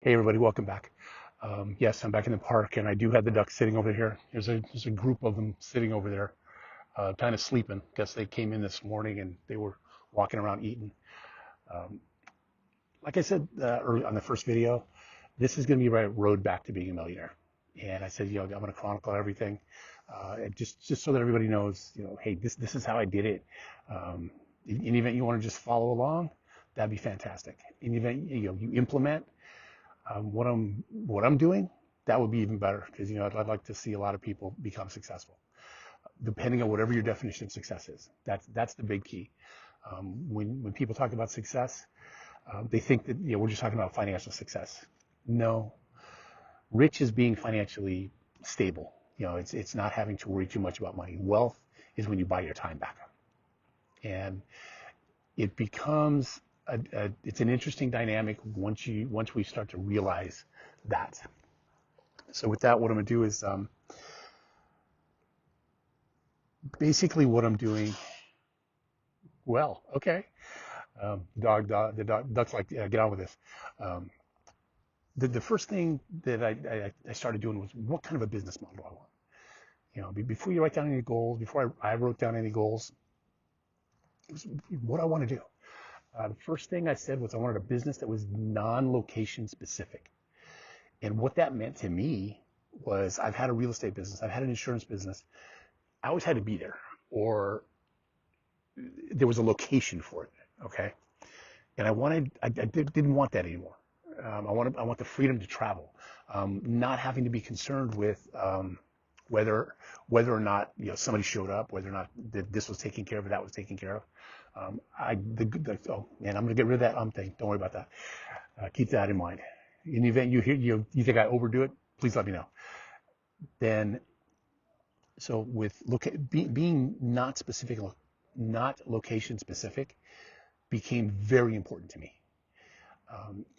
Hey everybody, welcome back. Yes, I'm back in the park, and I do have the ducks sitting over here. There's a group of them sitting over there, kind of sleeping. Guess they came in this morning and they were walking around eating. Um, like I said early on the first video, this is going to be my road back to being a millionaire. And I said, I'm going to chronicle everything, and just so that everybody knows, hey, this is how I did it. In the event you want to just follow along, that'd be fantastic. In the event you implement what I'm doing, that would be even better because I'd like to see a lot of people become successful, depending on whatever your definition of success is. That's the big key. When people talk about success, they think that we're just talking about financial success. No, rich is being financially stable. It's not having to worry too much about money. Wealth is when you buy your time back, and it becomes it's an interesting dynamic once we start to realize that. So with that, what I'm going to do is basically what I'm doing. Well, okay. The duck's like, yeah, get on with this. Um, the first thing that I started doing was, what kind of a business model do I want? Before you write down any goals, before I wrote down any goals, it was what I want to do. The first thing I said was I wanted a business that was non-location specific. And what that meant to me was, I've had a real estate business, I've had an insurance business. I always had to be there, or there was a location for it. Okay. And didn't want that anymore. I want the freedom to travel, not having to be concerned with whether whether or not somebody showed up, whether or not this was taken care of, or that was taken care of. Oh man, I'm gonna get rid of that thing. Don't worry about that. Keep that in mind. In the event you think I overdo it, please let me know. Then, so with being not specific, not location specific, became very important to me.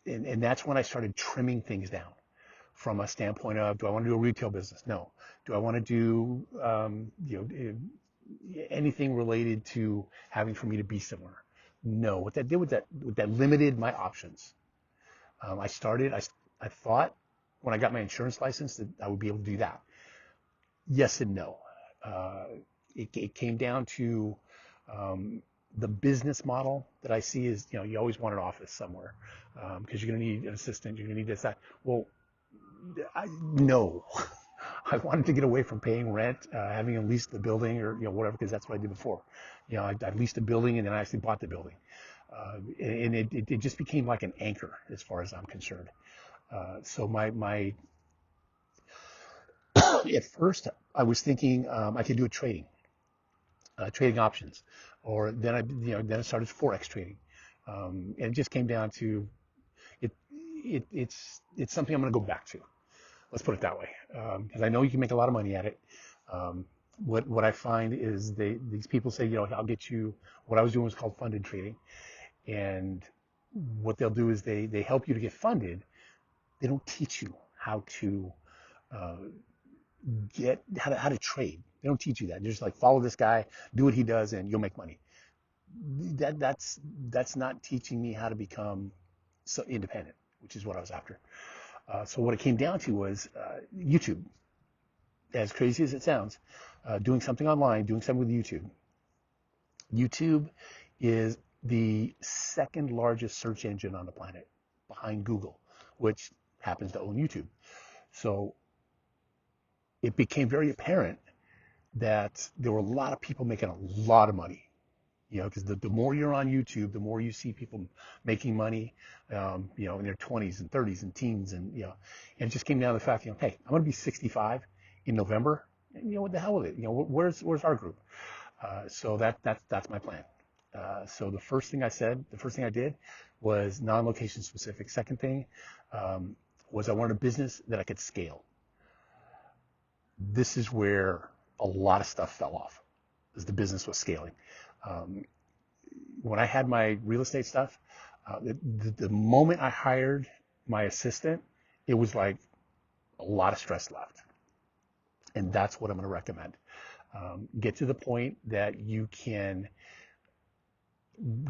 And that's when I started trimming things down from a standpoint of, do I want to do a retail business? No. Do I want to do anything related to having for me to be somewhere? No. What that did was that limited my options. I thought when I got my insurance license that I would be able to do that. Yes and no. Uh, it came down to the business model that I see is, you always want an office somewhere because you're going to need an assistant, you're going to need this, that. Well, no. I wanted to get away from paying rent, having to lease the building or whatever, because that's what I did before. I leased a building and then I actually bought the building, and it just became like an anchor as far as I'm concerned. So my at first I was thinking I could do a trading options, or then I started forex trading, and it just came down to it. It's something I'm going to go back to. Let's put it that way, because I know you can make a lot of money at it. Um, what I find is these people say, I'll get you. What I was doing was called funded trading, and what they'll do is they help you to get funded. They don't teach you how to uh, get how to trade. They don't teach you that. They're just like, follow this guy, do what he does, and you'll make money. That's not teaching me how to become so independent, which is what I was after. So what it came down to was YouTube. As crazy as it sounds, doing something online, doing something with YouTube. YouTube is the second largest search engine on the planet, behind Google, which happens to own YouTube. So it became very apparent that there were a lot of people making a lot of money. Because the more you're on YouTube, the more you see people making money, in their 20s and 30s and teens, and it just came down to the fact, hey, I'm going to be 65 in November, and what the hell with it? Where's our group? So that's my plan. So the first thing I did was non-location specific. Second thing was I wanted a business that I could scale. This is where a lot of stuff fell off, as the business was scaling. Um, when I had my real estate stuff, the moment I hired my assistant, it was like a lot of stress left. And that's what I'm going to recommend. Get to the point that you can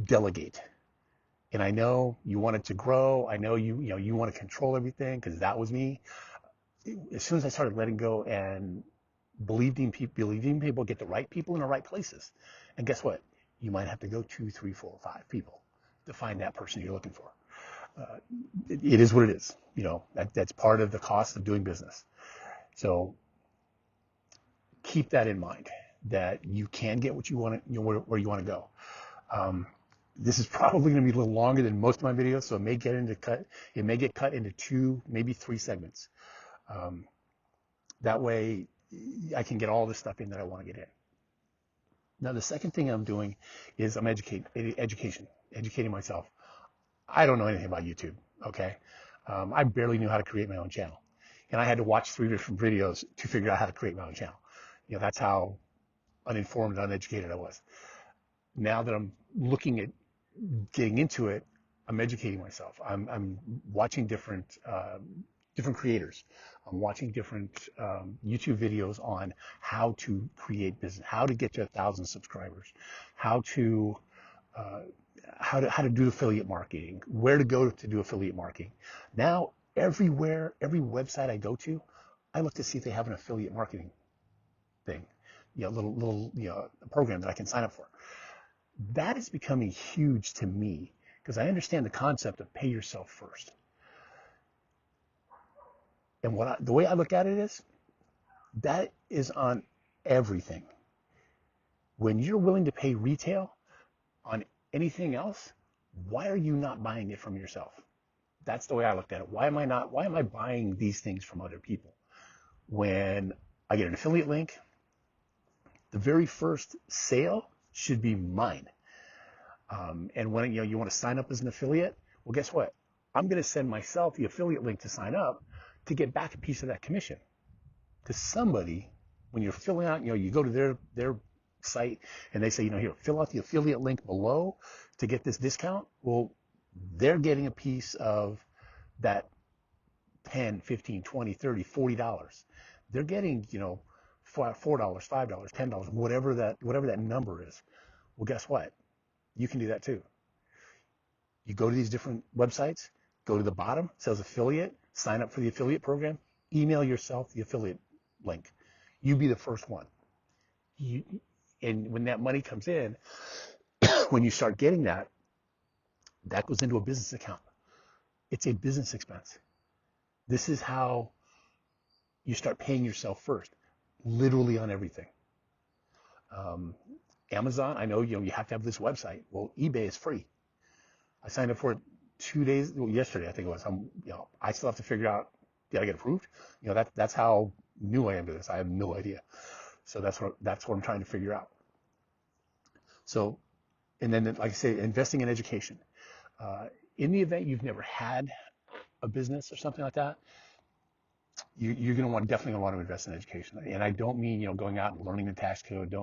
delegate. And I know you want it to grow. I know you want to control everything, because that was me. As soon as I started letting go and believing people, get the right people in the right places. And guess what? You might have to go 2, 3, 4, 5 people to find that person you're looking for. It is what it is. That's part of the cost of doing business. So keep that in mind, that you can get what you want, where you want to go. This is probably going to be a little longer than most of my videos, so it may get cut into 2, maybe 3 segments. That way I can get all the stuff in that I want to get in. Now, the second thing I'm doing is I'm educating myself. I don't know anything about YouTube, okay? I barely knew how to create my own channel. And I had to watch 3 different videos to figure out how to create my own channel. That's how uninformed and uneducated I was. Now that I'm looking at getting into it, I'm educating myself. I'm watching different creators. I'm watching different YouTube videos on how to create business, how to get to 1,000 subscribers, how to do affiliate marketing, where to go to do affiliate marketing. Now, everywhere, every website I go to, I look to see if they have an affiliate marketing thing, little a program that I can sign up for. That is becoming huge to me, because I understand the concept of pay yourself first. And the way I look at it is, that is on everything. When you're willing to pay retail on anything else, why are you not buying it from yourself? That's the way I looked at it. Why am I buying these things from other people? When I get an affiliate link, the very first sale should be mine. And when you want to sign up as an affiliate, well, guess what? I'm going to send myself the affiliate link to sign up to get back a piece of that commission. Because somebody, when you're filling out, you go to their site and they say, here, fill out the affiliate link below to get this discount. Well, they're getting a piece of that $10, $15, $20, $30, $40. They're getting, $4, $5, $10, whatever that number is. Well, guess what? You can do that too. You go to these different websites, go to the bottom, it says affiliate, sign up for the affiliate program, email yourself the affiliate link. You be the first one. And when that money comes in, when you start getting that goes into a business account. It's a business expense. This is how you start paying yourself first, literally on everything. Amazon, I know, you have to have this website. Well, eBay is free. I signed up for it 2 days, yesterday, I think it was. I still have to figure out, did I get approved? That's how new I am to this. I have no idea. So that's what I'm trying to figure out. So, and then, like I say, investing in education. In the event you've never had a business or something like that, you're going to definitely want to invest in education. And I don't mean, going out and learning the tax code,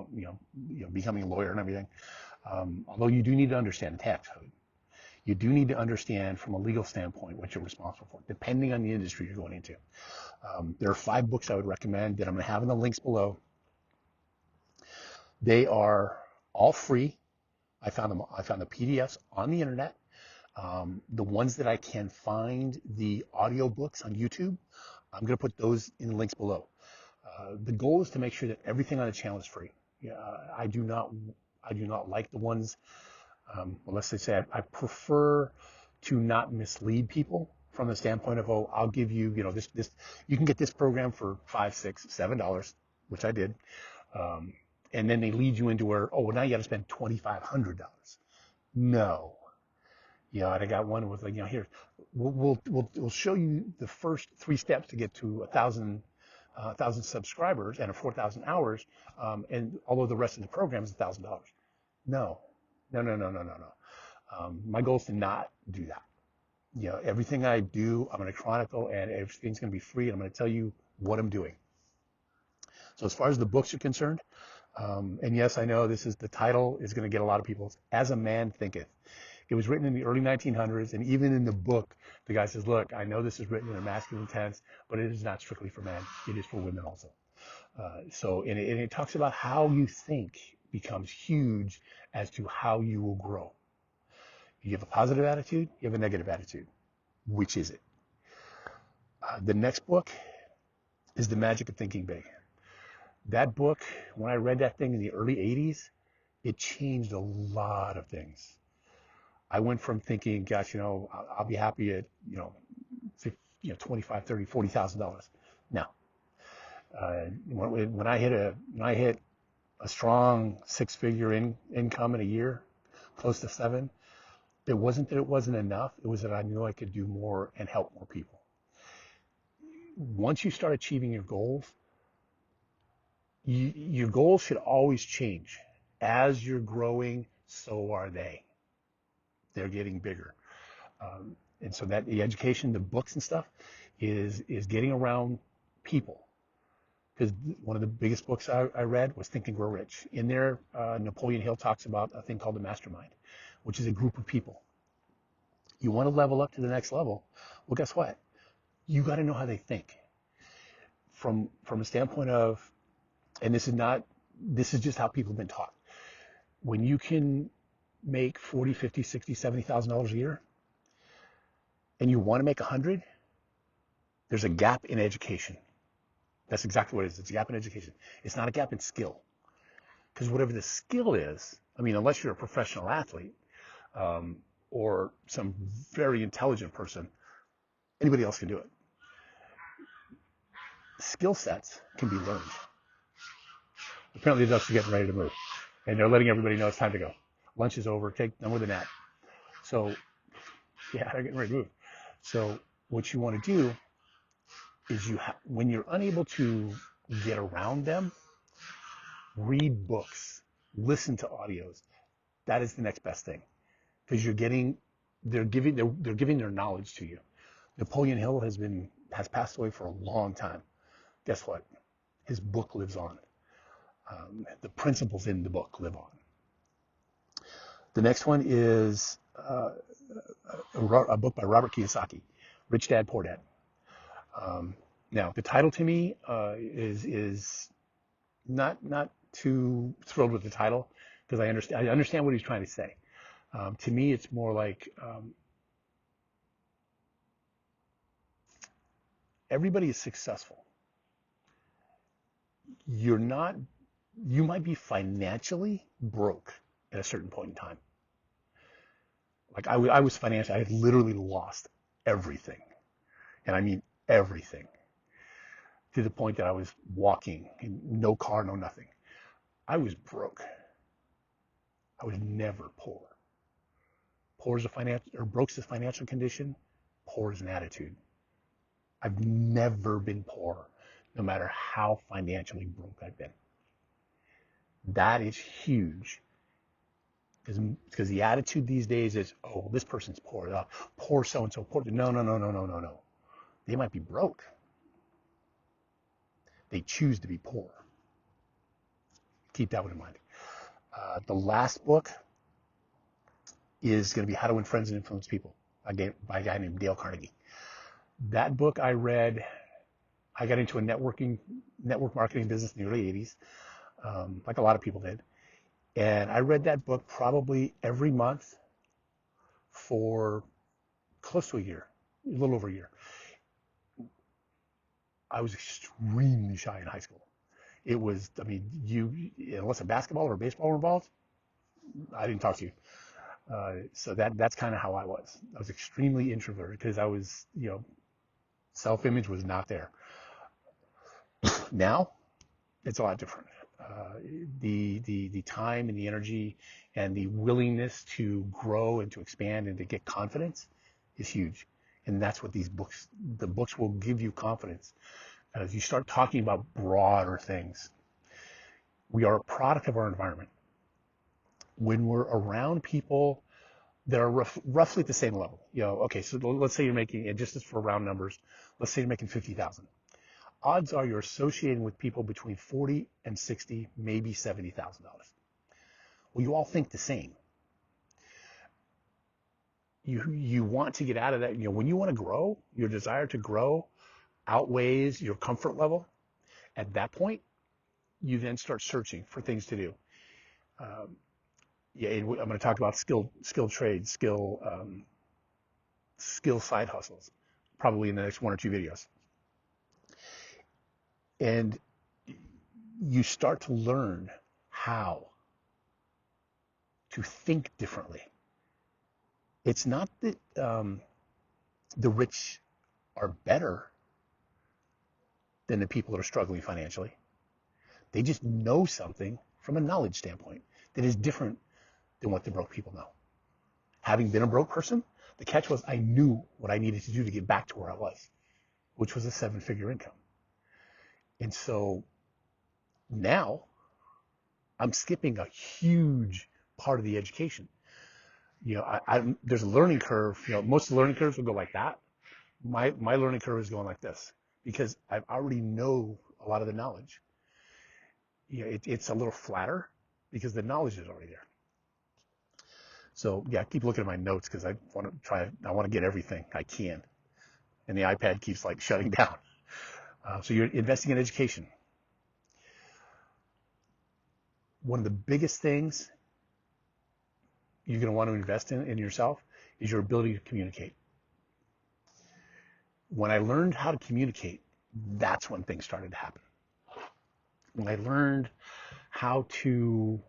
becoming a lawyer and everything. Although you do need to understand the tax code. You do need to understand from a legal standpoint what you're responsible for, depending on the industry you're going into. There are 5 books I would recommend that I'm going to have in the links below. They are all free. I found the PDFs on the internet. The ones that I can find, the audio books on YouTube, I'm going to put those in the links below. The goal is to make sure that everything on the channel is free. I do not like the ones, unless they say I prefer to not mislead people from the standpoint of, I'll give you, this, you can get this program for $5, $6, $7, which I did. And then they lead you into where, well, now you got to spend $2,500. No. And I got one with here, we'll show you the first 3 steps to get to 1,000 subscribers and 4,000 hours. And although the rest of the program is $1,000. No. My goal is to not do that. Everything I do, I'm going to chronicle, and everything's going to be free. And I'm going to tell you what I'm doing. So as far as the books are concerned, and yes, I know the title is going to get a lot of people. As a Man Thinketh. It was written in the early 1900s, and even in the book, the guy says, look, I know this is written in a masculine tense, but it is not strictly for men. It is for women also. And it talks about how you think becomes huge as to how you will grow. You have a positive attitude, you have a negative attitude. Which is it? The next book is The Magic of Thinking Big. That book, when I read that thing in the early 80s, it changed a lot of things. I went from thinking, gosh, I'll be happy at, 25, 30, $40,000. Now, when I hit a strong six-figure income in a year, close to seven, it wasn't that it wasn't enough. It was that I knew I could do more and help more people. Once you start achieving your goals, your goals should always change. As you're growing, so are they. They're getting bigger. And so that the education, the books and stuff is getting around people. Because one of the biggest books I read was Think and Grow Rich. In there, Napoleon Hill talks about a thing called the mastermind, which is a group of people. You want to level up to the next level. Well, guess what? You got to know how they think. From a standpoint of, and this is just how people have been taught. When you can make $40, $50, $60, $70,000 a year, and you want to make 100, there's a gap in education. That's exactly what it is. It's a gap in education. It's not a gap in skill. Because whatever the skill is, unless you're a professional athlete or some very intelligent person, anybody else can do it. Skill sets can be learned. Apparently the ducks are getting ready to move. And they're letting everybody know it's time to go. Lunch is over. Take them with a nap. So, yeah, they're getting ready to move. So what you want to do is when you're unable to get around them, read books, listen to audios. That is the next best thing, because they're giving their knowledge to you. Napoleon Hill has passed away for a long time. Guess what? His book lives on. The principles in the book live on. The next one is a book by Robert Kiyosaki, Rich Dad, Poor Dad. Now, the title to me is not too thrilled with the title, because I understand what he's trying to say. To me, it's more like everybody is successful. You might be financially broke at a certain point in time. Like I was financially, I had literally lost everything. And I mean everything. To the point that I was walking, no car, no nothing. I was broke. I was never poor. Broke's a financial condition. Poor is an attitude. I've never been poor, no matter how financially broke I've been. That is huge. Because the attitude these days is, oh, this person's poor. Poor so-and-so, poor. No. They might be broke. They choose to be poor. Keep that one in mind. The last book is going to be How to Win Friends and Influence People by a guy named Dale Carnegie. That book I read, I got into a network marketing business in the early 80s, like a lot of people did. And I read that book probably every month for close to a year, a little over a year. I was extremely shy in high school. It was, unless a basketball or a baseball were involved, I didn't talk to you. So that's kind of how I was. I was extremely introverted because I was, self-image was not there. Now, it's a lot different. The time and the energy and the willingness to grow and to expand and to get confidence is huge. And that's what the books will give you confidence. As you start talking about broader things, we are a product of our environment. When we're around people that are roughly at the same level, okay, so let's say you're making, and just as for round numbers, let's say you're making 50,000. Odds are you're associating with people between 40 and 60, maybe $70,000. Well, you all think the same. You want to get out of that. When you want to grow, your desire to grow outweighs your comfort level. At that point, you then start searching for things to do. Yeah, I'm going to talk about skill trades, skill side hustles, probably in the next one or two videos. And you start to learn how to think differently. It's not that the rich are better than the people that are struggling financially. They just know something from a knowledge standpoint that is different than what the broke people know. Having been a broke person, the catch was I knew what I needed to do to get back to where I was, which was a 7-figure income. And so now I'm skipping a huge part of the education. There's a learning curve. Most of the learning curves will go like that. My learning curve is going like this because I already know a lot of the knowledge. It's a little flatter because the knowledge is already there. So yeah, I keep looking at my notes because I want to get everything I can, and the iPad keeps like shutting down. So you're investing in education. One of the biggest things you're going to want to invest in yourself is your ability to communicate. When I learned how to communicate, that's when things started to happen. When I learned how to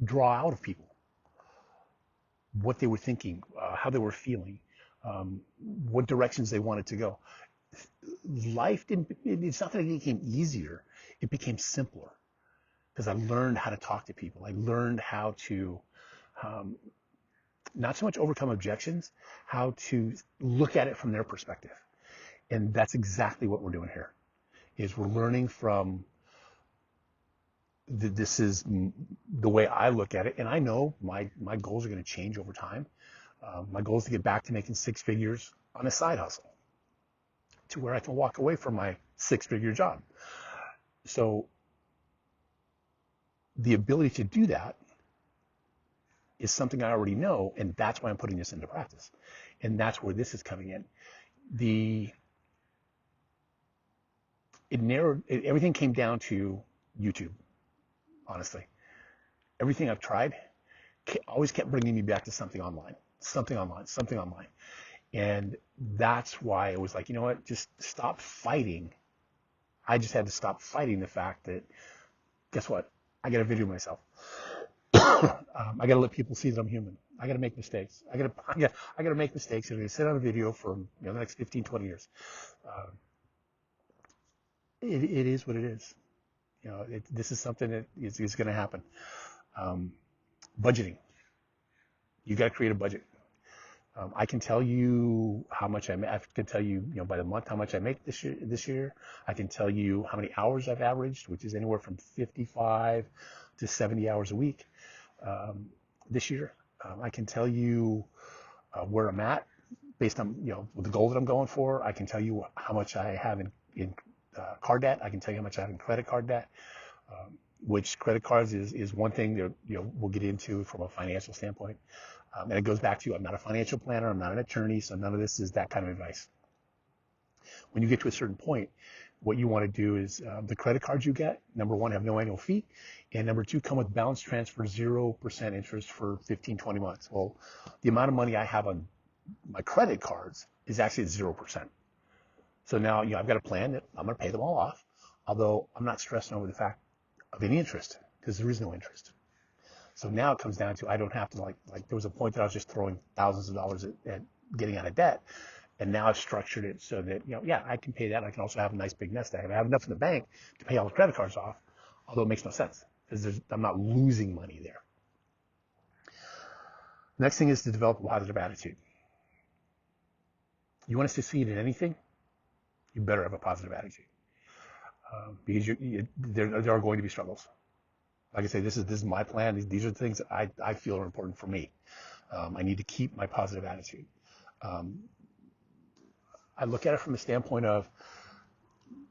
draw out of people what they were thinking, how they were feeling, what directions they wanted to go. Life it's not that it became easier, it became simpler because I learned how to talk to people. I learned how to not so much overcome objections, how to look at it from their perspective. And that's exactly what we're doing here, is we're learning from this is the way I look at it. And I know my goals are going to change over time. My goal is to get back to making 6 figures on a side hustle to where I can walk away from my 6-figure job. So the ability to do that is something I already know, and that's why I'm putting this into practice. And that's where this is coming in. Everything came down to YouTube, honestly. Everything I've tried always kept bringing me back to something online. And that's why it was like, you know what, just stop fighting. I just had to stop fighting the fact that, guess what? I got to video myself. I got to let people see that I'm human. I got to make mistakes. I got to make mistakes. And I'm going to sit on a video for the next 15, 20 years. It is what it is. This is something that is going to happen. Budgeting. You got to create a budget. I can tell you how much I can tell you, by the month how much I make this year. I can tell you how many hours I've averaged, which is anywhere from 55 to 70 hours a week this year. I can tell you where I'm at based on with the goal that I'm going for. I can tell you how much I have in card debt. I can tell you how much I have in credit card debt. Which credit cards is one thing that we'll get into from a financial standpoint. And it goes back to, I'm not a financial planner, I'm not an attorney, so none of this is that kind of advice. When you get to a certain point, what you want to do is the credit cards you get, number one, have no annual fee, and number two, come with balance transfer, 0% interest for 15, 20 months. Well, the amount of money I have on my credit cards is actually at 0%. So now, I've got a plan that I'm going to pay them all off, although I'm not stressing over the fact of any interest because there is no interest. So now it comes down to I don't have to like there was a point that I was just throwing thousands of dollars at getting out of debt, and now I've structured it so that I can pay that. I can also have a nice big nest egg. I have enough in the bank to pay all the credit cards off, although it makes no sense because I'm not losing money there. Next thing is to develop a positive attitude. You want to succeed in anything, you better have a positive attitude because there are going to be struggles. Like I say, this is my plan. These are the things that I feel are important for me. I need to keep my positive attitude. I look at it from the standpoint of,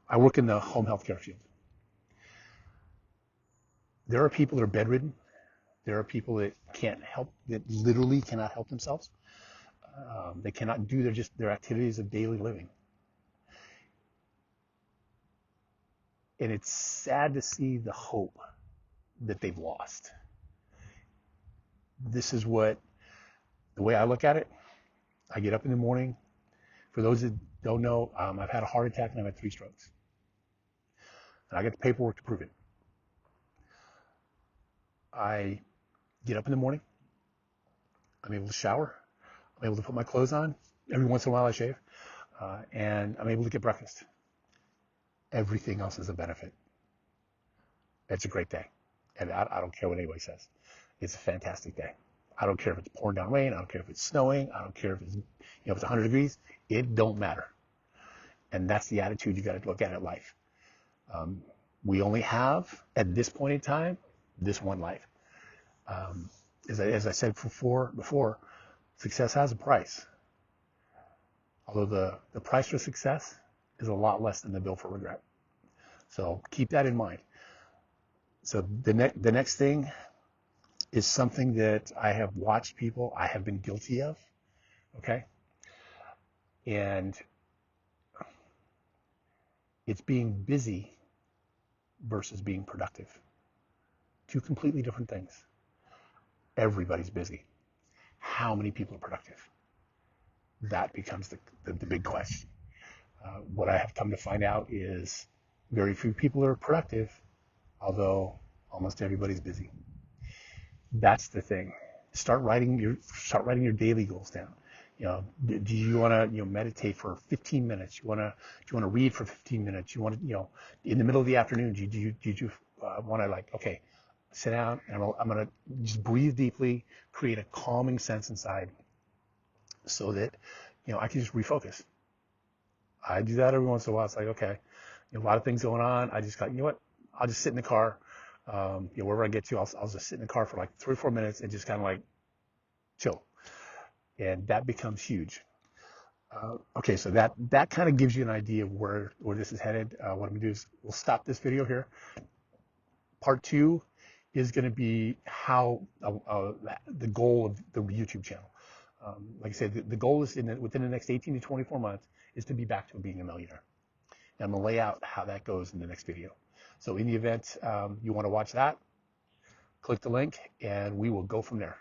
I work in the home healthcare field. There are people that are bedridden. There are people that that literally cannot help themselves. They cannot do their activities of daily living. And it's sad to see the hope that they've lost. This is what, the way I look at it, I get up in the morning. For those that don't know, I've had a heart attack and I've had 3 strokes. And I got the paperwork to prove it. I get up in the morning. I'm able to shower. I'm able to put my clothes on. Every once in a while I shave. And I'm able to get breakfast. Everything else is a benefit. It's a great day. And I don't care what anybody says. It's a fantastic day. I don't care if it's pouring down rain. I don't care if it's snowing. I don't care if it's, if it's 100 degrees. It don't matter. And that's the attitude you got to look at life. We only have, at this point in time, this one life. As I said before, success has a price. Although the price for success is a lot less than the bill for regret. So keep that in mind. So the next thing is something that I have watched people, I have been guilty of, okay? And it's being busy versus being productive. 2 completely different things. Everybody's busy. How many people are productive? That becomes the big question. What I have come to find out is very few people are productive, although almost everybody's busy. That's the thing. Start writing your daily goals down. Do you want to meditate for 15 minutes? Do you want to read for 15 minutes? You want to in the middle of the afternoon? Do you want to okay, sit down and I'm gonna just breathe deeply, create a calming sense inside, so that I can just refocus. I do that every once in a while. It's like, okay, a lot of things going on. I just got, what? I'll just sit in the car. Wherever I get to, I'll just sit in the car for like 3 or 4 minutes and just kind of chill. And that becomes huge. Okay, so that kind of gives you an idea of where this is headed. What I'm gonna do is we'll stop this video here. Part 2 is going to be how the goal of the YouTube channel. Like I said, the goal is within the next 18 to 24 months is to be back to being a millionaire. And I'm going to lay out how that goes in the next video. So in the event you want to watch that, click the link and we will go from there.